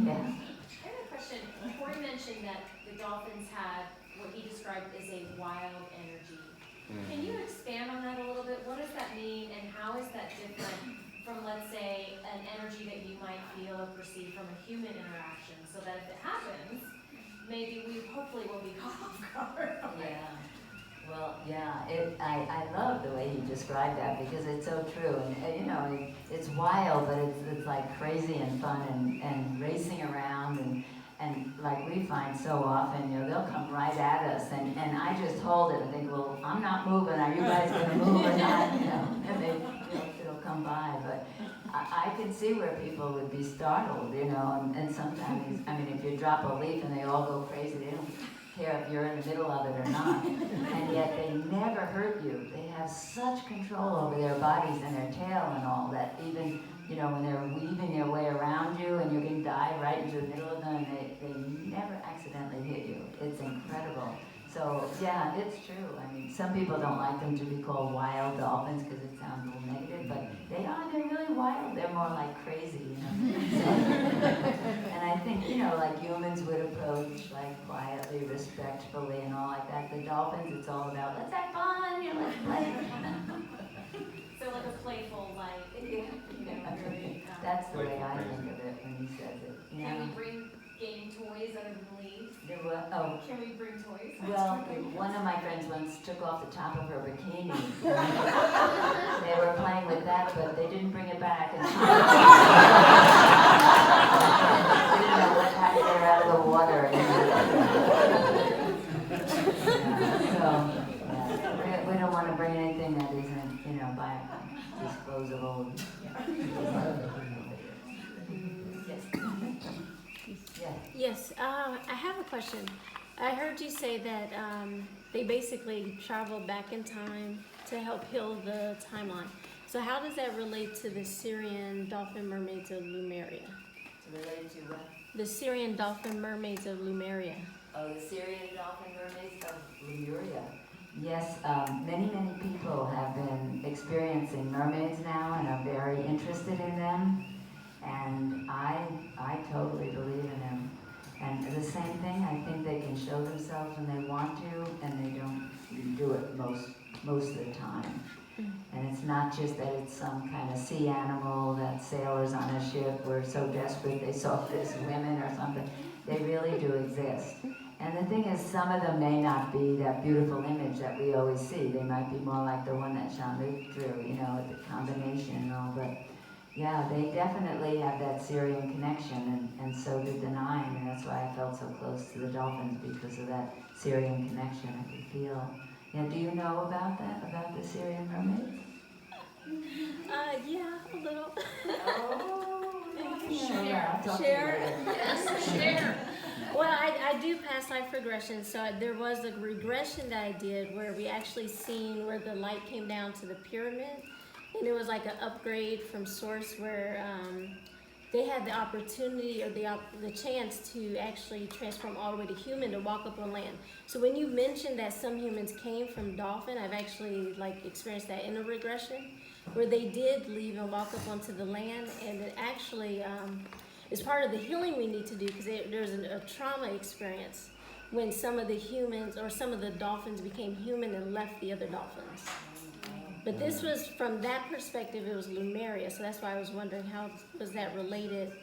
Yeah. I have a question. Corey mentioned that the dolphins had what he described as a wild energy. Can you expand on that a little bit? What does that mean, and how is that different from, let's say, an energy that you might feel or perceive from a human interaction, so that if it happens, maybe we hopefully will be caught off guard. Yeah. Well, yeah, I love the way he described that because it's so true. And you know, it's wild, but it's like crazy and fun and racing around and like we find so often, you know, they'll come right at us and I just hold it and think, well, I'm not moving. Are you guys going to move or not? You know, and it'll come by. But I can see where people would be startled, you know, and sometimes, I mean, if you drop a leaf and they all go crazy, they don't care if you're in the middle of it or not, and yet they never hurt you. They have such control over their bodies and their tail and all that even, you know, when they're weaving their way around you and you can dive right into the middle of them, they never accidentally hit you. It's incredible. So yeah, it's true. I mean, some people don't like them to be called wild dolphins because it sounds a little negative, but they're really wild. They're more like crazy, you know. So, and I think, you know, like humans would approach like quietly, respectfully and all like that. The dolphins, it's all about, let's have fun, you know, let's play. So like a playful, like, you know, very, that's the way I think of it when he says it. You know? Can we bring game toys other than leaves? There were, oh. Can we bring toys? Well, one of my friends once took off the top of her bikini. They were playing with that, but they didn't bring it back. And she didn't know how to get her out of the water. So, we don't want to bring anything that isn't, you know, disposable. Yes, I have a question. I heard you say that they basically travel back in time to help heal the timeline. So how does that relate to the Sirian Dolphin Mermaids of Lemuria? Related to what? The Sirian Dolphin Mermaids of Lemuria. Oh, the Sirian Dolphin Mermaids of Lemuria. Yes, many people have been experiencing mermaids now and are very interested in them. And I totally believe in them. And the same thing, I think they can show themselves when they want to, and they don't do it most of the time. And it's not just that it's some kind of sea animal that sailors on a ship were so desperate they saw this women or something. They really do exist. And the thing is, some of them may not be that beautiful image that we always see. They might be more like the one that Joan drew, you know, with the combination and all. But yeah, they definitely have that Sirian connection, and so did the nine, and that's why I felt so close to the dolphins, because of that Sirian connection I could feel. Yeah, do you know about that, about the Sirian mermaids? Yeah, a little. Oh, Share. Yes, share. Well, I do past life regression, so there was a regression that I did where we actually seen where the light came down to the pyramid, and it was like an upgrade from source where they had the opportunity or the chance to actually transform all the way to human to walk up on land. So when you mentioned that some humans came from dolphin, I've actually like experienced that in a regression where they did leave and walk up onto the land, and it actually is part of the healing we need to do, because there's a trauma experience when some of the humans or some of the dolphins became human and left the other dolphins. But this was, from that perspective, it was Lemuria, so that's why I was wondering how was that related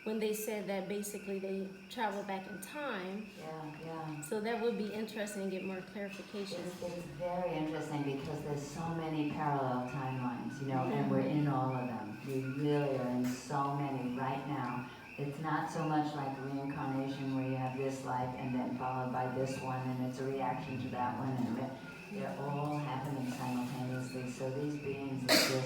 when they said that basically they travel back in time. Yeah. So that would be interesting to get more clarification. It's very interesting because there's so many parallel timelines, you know, and we're in all of them. We really are in so many right now. It's not so much like reincarnation where you have this life and then followed by this one, and it's a reaction to that one, and they're all happening simultaneously. So these beings exist